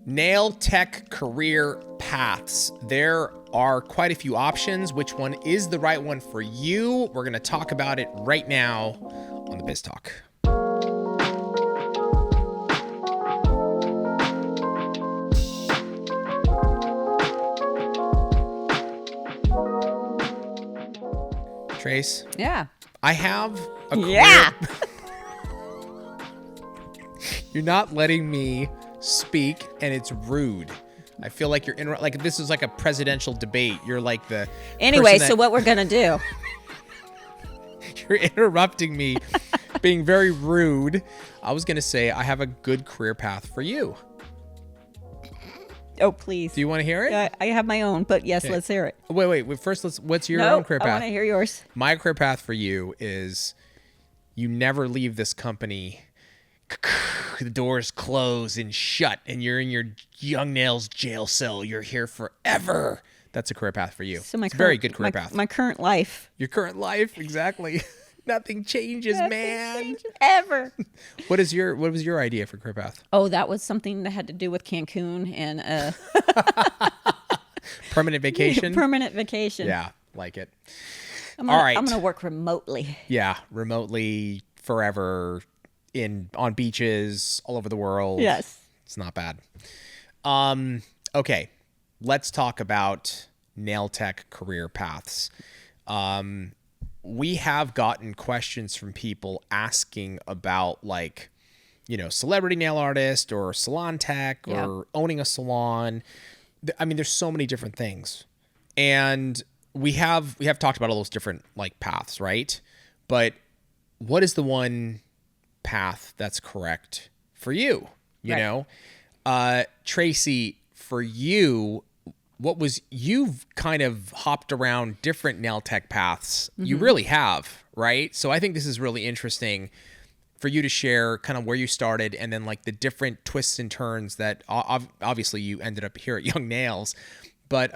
Nail tech career paths. There are quite a few options. Which one is the right one for you? We're going to talk about it right now on the Biz Talk. Trace? Yeah. I have a career. Yeah. You're not letting me speak, and it's rude. I feel like you're like this is like a presidential debate. You're like the Anyway, person so what we're going to do. You're interrupting me, being very rude. I was going to say I have a good career path for you. Oh, please. Do you want to hear it? I have my own, but yes, Okay. Let's hear it. Wait. First, what's your No, own career I path? want to hear yours. My career path for you is you never leave this company. The doors close and shut, and you're in your Young Nails jail cell. You're here forever. That's a career path for you. So it's a very good career path. My current life. Your current life, exactly. Nothing changes, Nothing man. changes ever. What was your idea for career path? Oh, that was something that had to do with Cancun and Permanent vacation. permanent vacation. Yeah, like it. I'm All right. I'm going to work remotely. Yeah, remotely forever on beaches all over the world. Yes. It's not bad. Okay, let's talk about nail tech career paths. We have gotten questions from people asking about celebrity nail artist or salon tech or owning a salon. I mean, there's so many different things. And we have talked about all those different paths, right? But what is the one path that's correct for you? You know? Tracy, for you, you've kind of hopped around different nail tech paths. Mm-hmm. You really have, right? So I think this is really interesting for you to share kind of where you started and then the different twists and turns that obviously you ended up here at Young Nails. But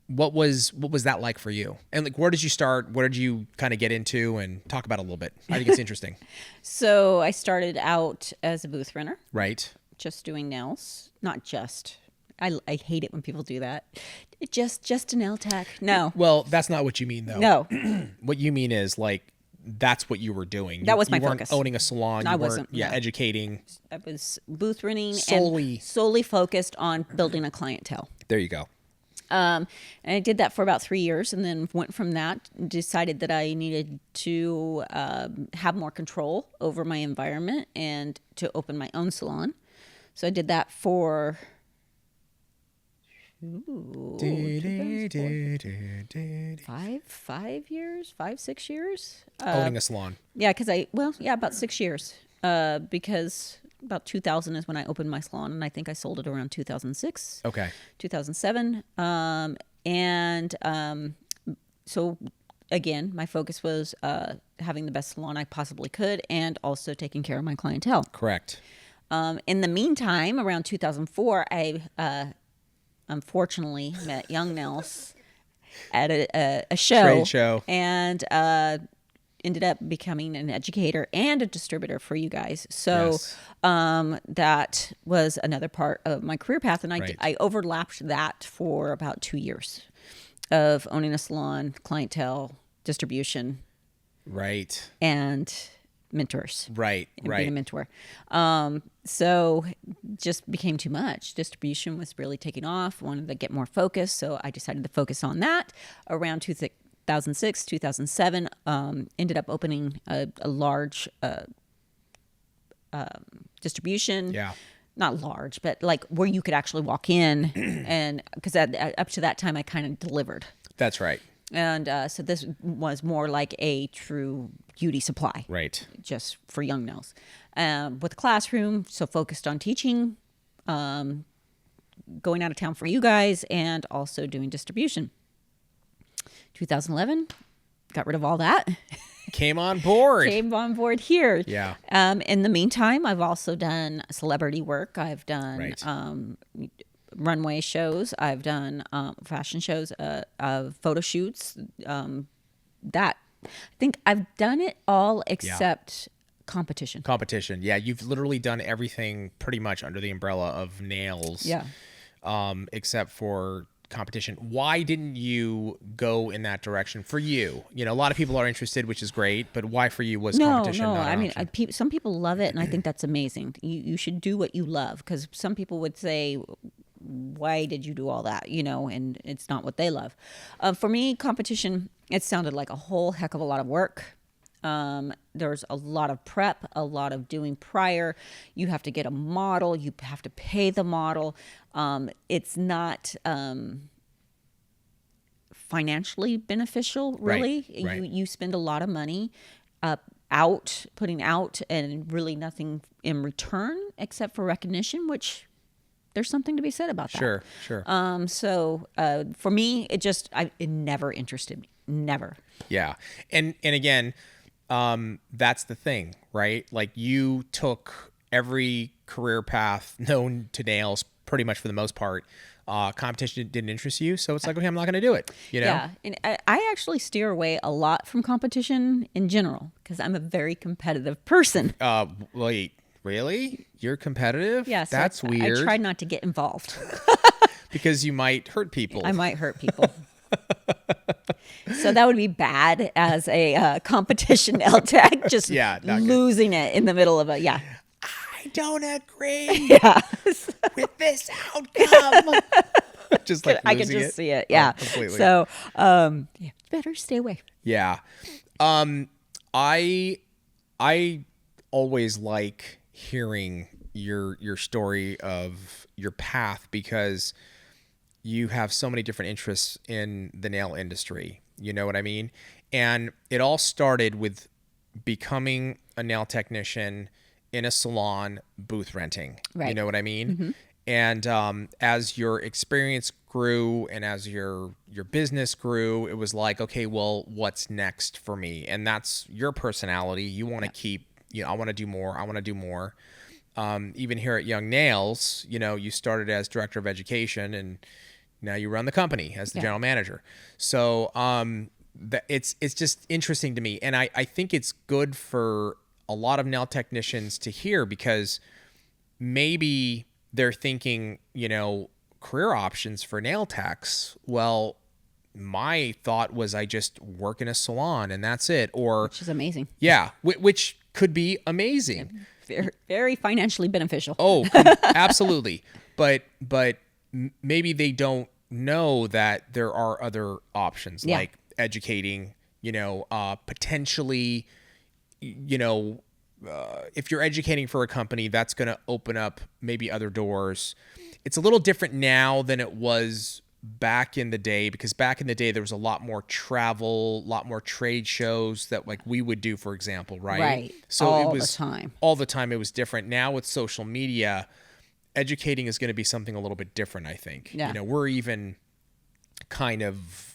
what was that like for you? And where did you start? Where did you kind of get into and talk about it a little bit? I think it's interesting. So I started out as a booth renter. Right. Just doing nails. Not just. I hate it when people do that. Just a nail tech. No. Well, that's not what you mean, though. No. What you mean is that's what you were doing. That was my focus. You focus. weren't owning a salon. I you wasn't. weren't, educating. I was booth renting Solely. and solely focused on building a clientele. There you go. And I did that for about 3 years, and then went from that. Decided that I needed to have more control over my environment and to open my own salon. So I did that for 6 years. Owning a salon. Yeah, about 6 years. Because about 2000 is when I opened my salon, and I think I sold it around 2006. Okay. 2007. So again, my focus was having the best salon I possibly could, and also taking care of my clientele. Correct. In the meantime, around 2004, I unfortunately met Young Nails at a show. Trade show. And ended up becoming an educator and a distributor for you guys. So Yes. That was another part of my career path. And Right. I overlapped that for about 2 years of owning a salon, clientele, distribution, Right. and mentors. Right. And Right. being a mentor. So just became too much. Distribution was really taking off. Wanted to get more focus. So I decided to focus on that around 2006, 2007. Ended up opening a large distribution. Yeah. Not large, but where you could actually walk in. And because up to that time, I kind of delivered. That's right. And so this was more like a true beauty supply. Right. Just for Young Nails. With a classroom, so focused on teaching, going out of town for you guys, and also doing distribution. 2011, got rid of all that. Came on board. Came on board here. Yeah. In the meantime, I've also done celebrity work. I've done Right. runway shows. I've done fashion shows, photo shoots. I think I've done it all except Competition. Competition. Yeah, you've literally done everything pretty much under the umbrella of nails. Yeah. Except for competition. Why didn't you go in that direction for you? You know, a lot of people are interested, which is great, but why for you was competition No. not an I mean, option? some people love it, and I think that's amazing. You should do what you love, because some people would say, why did you do all that? You know, and it's not what they love. For me, competition, it sounded like a whole heck of a lot of work. There's a lot of prep, a lot of doing prior. You have to get a model. You have to pay the model. It's not financially beneficial, really. Right. You spend a lot of money putting out, and really nothing in return except for recognition, which there's something to be said about that. Sure. So for me, it never interested me. Never. Yeah. And again, that's the thing, right? Like, you took every career path known to nails pretty much for the most part. Competition didn't interest you, so it's like, okay, I'm not going to do it. You know? Yeah, and I actually steer away a lot from competition in general, because I'm a very competitive person. Wait, really? You're competitive? Yeah, so That's I weird. try not to get involved. Because you might hurt people. I might hurt people. So that would be bad as a competition LTAC, just not good. losing it in the middle of I don't agree Yeah. with this outcome. Just like I can losing just it. see it. Yeah. Completely. So, better stay away. Yeah. I always like hearing your story of your path, because you have so many different interests in the nail industry. You know what I mean? And it all started with becoming a nail technician in a salon, booth renting. You Right. know what I mean? And as your experience grew and as your business grew, it was like, okay, well, what's next for me? And that's your personality. You want to keep, I want to do more. I want to do more. Even here at Young Nails, you started as director of education, and now you run the company as the general manager. So it's just interesting to me. And I think it's good for a lot of nail technicians to hear, because maybe they're thinking, career options for nail techs. Well, my thought was I just work in a salon and that's it. Or, Which is amazing. yeah, which could be amazing. Very, very financially beneficial. Oh, absolutely. But maybe they don't know that there are other options, Yeah. like educating, potentially, if you're educating for a company, that's going to open up maybe other doors. It's a little different now than it was back in the day, because back in the day there was a lot more travel, a lot more trade shows that like we would do, for example, right? Right. So All it was the time. all the time. It was different. Now with social media, educating is going to be something a little bit different, I think. Yeah. We're even kind of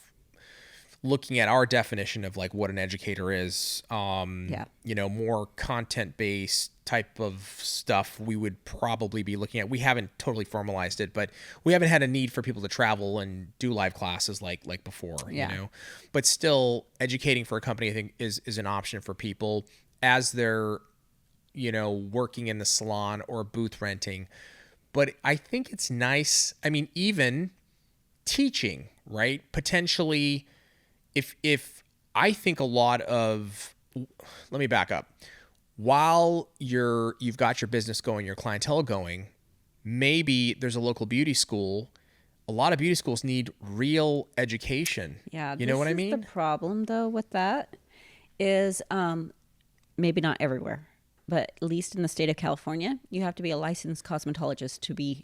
looking at our definition of like what an educator is. More content-based type of stuff we would probably be looking at. We haven't totally formalized it, but we haven't had a need for people to travel and do live classes like before, But still, educating for a company, I think, is an option for people as they're, working in the salon or booth renting. But I think it's nice. I mean, even teaching, right? Potentially, if I think a lot of, let me back up. While you've got your business going, your clientele going, maybe there's a local beauty school. A lot of beauty schools need real education. Yeah. You know what I The mean? problem, though, with that is maybe not everywhere, but at least in the state of California, you have to be a licensed cosmetologist to be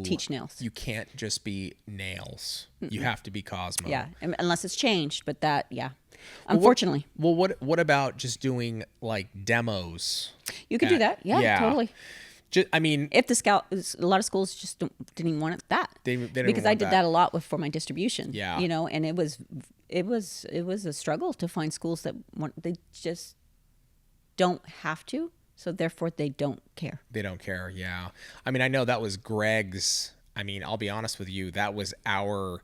teach nails. You can't just be nails. You have to be Cosmo. Yeah, unless it's changed, but that, unfortunately. Well, what about just doing like demos? You could do that. Yeah, totally. I mean, If a lot of schools just didn't even want it that. They didn't because want I did that. that a lot for my distribution. Yeah. And it was a struggle to find schools that they just don't have to, so therefore they don't care. They don't care. Yeah. I mean, I know that was Greg's. I mean, I'll be honest with you. That was our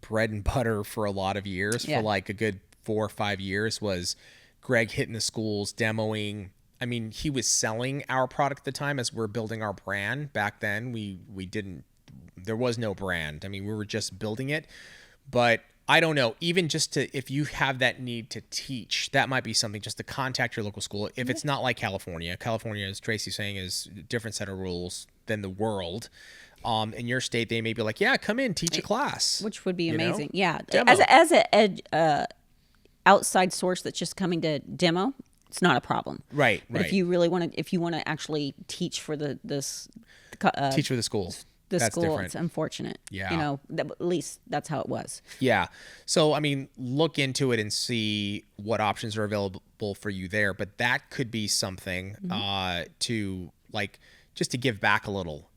bread and butter for a lot of years. Yeah. For like a good 4 or 5 years was Greg hitting the schools, demoing. I mean, he was selling our product at the time as we're building our brand. Back then, we didn't, there was no brand. I mean, we were just building it. But I don't know, even just to, if you have that need to teach, that might be something just to contact your local school. If it's not like California, as Tracy's saying, is a different set of rules than the world. In your state, they may be like, yeah, come in, teach a class. Which would be amazing. Yeah. Demo. As a outside source that's just coming to demo, it's not a problem. Right. But if you really want to actually teach for teach for the school. That's school, different. It's unfortunate. Yeah. At least that's how it was. Yeah. So, I mean, look into it and see what options are available for you there. But that could be something to like, just to give back a little,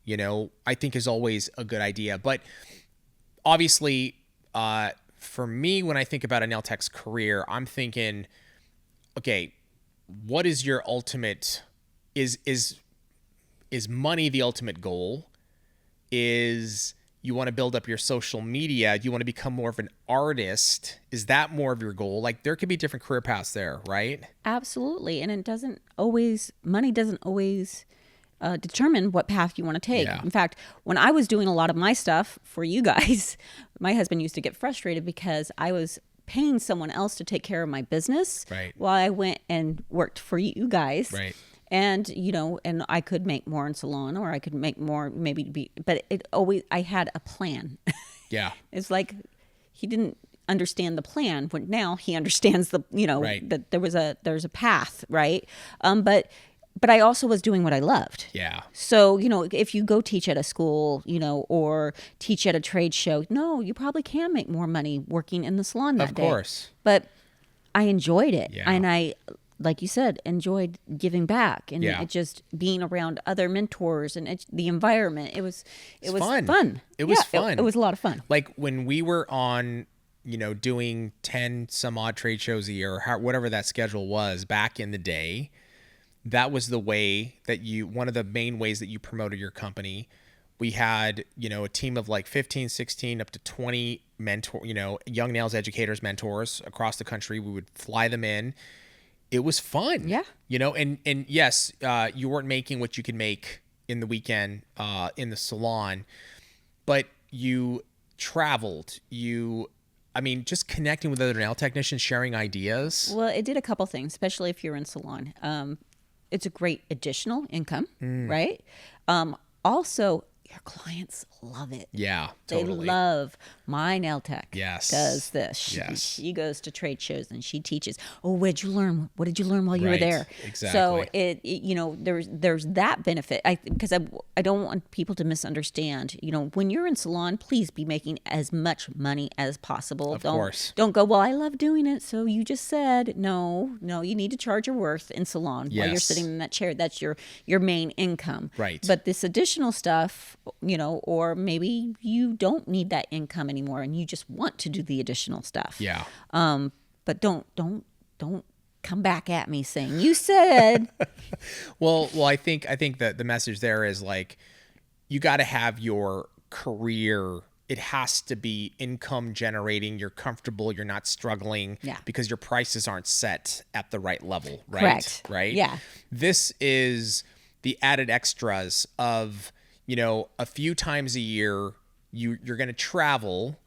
I think is always a good idea. But obviously, for me, when I think about a nail tech's career, I'm thinking, okay, what is your ultimate, is money the ultimate goal? Is you want to build up your social media? Do you want to become more of an artist? Is that more of your goal? Like, there could be different career paths there, right? Absolutely. And money doesn't always determine what path you want to take. Yeah. In fact, when I was doing a lot of my stuff for you guys, my husband used to get frustrated because I was paying someone else to take care of my business while I went and worked for you guys. Right. And, and I could make more in salon, or I could make more but I had a plan. Yeah. It's like he didn't understand the plan, but now he understands that there's a path. Right. But I also was doing what I loved. Yeah. So, if you go teach at a school, or teach at a trade show, no, you probably can make more money working in the salon that day. Of course. But I enjoyed it. Yeah. And I, like you said, enjoyed giving back and Yeah. it just being around other mentors and the environment. It was fun. It was fun. It was a lot of fun. Like when we were on, doing 10 some odd trade shows a year, or whatever that schedule was back in the day, that was the way that one of the main ways that you promoted your company. We had, a team of like 15, 16, up to 20 young nails educators, mentors across the country. We would fly them in. It was fun. Yeah. And yes, you weren't making what you could make in the weekend, in the salon, but you traveled, just connecting with other nail technicians, sharing ideas. Well, it did a couple things, especially if you're in salon. It's a great additional income, right? Also, your clients love it. Yeah, They totally. love my nail tech. Yes. Does this. Yes. She goes to trade shows and she teaches. Oh, what did you learn? What did you learn while you were Right. there? Exactly. So there's that benefit. Because I don't want people to misunderstand. When you're in salon, please be making as much money as possible. Of course. Don't go, well, I love doing it, so you just said. No, you need to charge your worth in salon while you're Yes. sitting in that chair. That's your main income. Right. But this additional stuff, or maybe you don't need that income anymore and you just want to do the additional stuff. Yeah. But don't come back at me saying you said. Well, I think that the message there is like, you got to have your career. It has to be income generating. You're comfortable. You're not struggling. Yeah. Because your prices aren't set at the right level. Right. Correct. Right. Yeah. This is the added extras of, a few times a year, you're going to travel.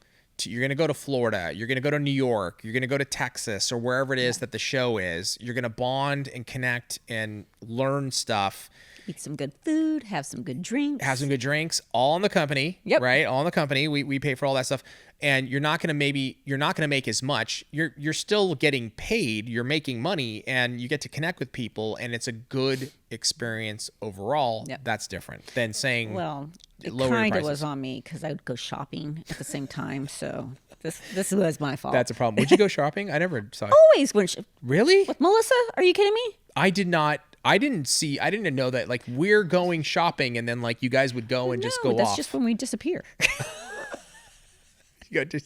You're going to go to Florida. You're going to go to New York. You're going to go to Texas or wherever it is that the show is. You're going to bond and connect and learn stuff. Eat some good food, have some good drinks. Have some good drinks, all in the company. Yep. Right. All in the company. We pay for all that stuff. And you're not going to make as much. You're still getting paid. You're making money and you get to connect with people and it's a good experience overall. Yep. That's different than saying, Well, it lower your kind of prices. was on me because I would go shopping at the same time. So this was my fault. That's a problem. Would you go shopping? I never saw it. always when Really? with Melissa. Are you kidding me? I did not. I didn't know that like we're going shopping and then like you guys would go and just No, go that's off. just when we disappear. You got to-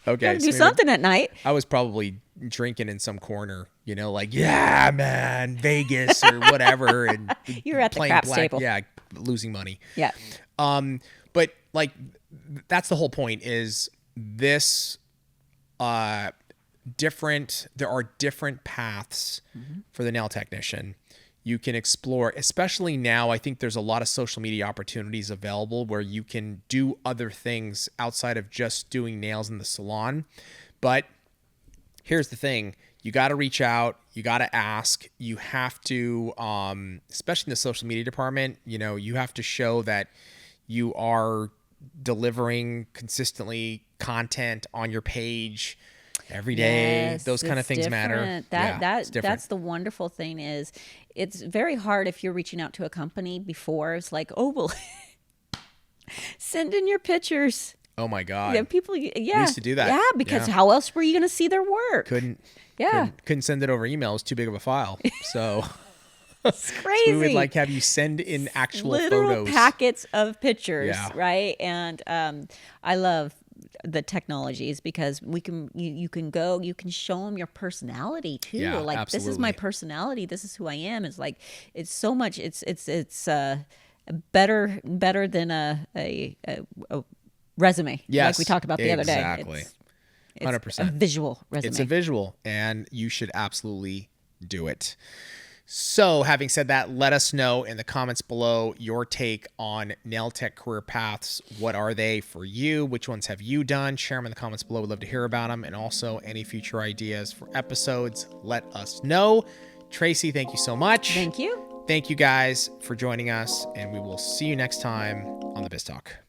okay. Gotta so do maybe something at night. I was probably drinking in some corner, like, yeah, man, Vegas or whatever. And You're at the playing craps table. Yeah. Losing money. Yeah. But like, that's the whole point is this, there are different paths for the nail technician. You can explore, especially now, I think there's a lot of social media opportunities available where you can do other things outside of just doing nails in the salon. But here's the thing. You got to reach out. You got to ask. You have to, especially in the social media department, you have to show that you are delivering consistently content on your page every day. Yes, Those kind of things matter. That's the wonderful thing is it's very hard if you're reaching out to a company before. It's like, oh, well, send in your pictures. Oh my God. Yeah, people. We used to do that. Yeah, because how else were you going to see their work? Couldn't send it over email. It was too big of a file. So it's crazy. we would have you send in actual literal photos. packets of pictures, Yeah. right? And I love the technologies because you can show them your personality too. Yeah, like this is my absolutely. personality. This is who I am. It's like it's so much. It's better than a resume. Yes, like we talked about the other day. exactly. It's 100%. a visual resume. It's a visual, and you should absolutely do it. So, having said that, let us know in the comments below your take on nail tech career paths. What are they for you? Which ones have you done? Share them in the comments below. We'd love to hear about them. And also, any future ideas for episodes, let us know. Tracy, thank you so much. Thank you. Thank you guys for joining us, and we will see you next time on the Biz Talk.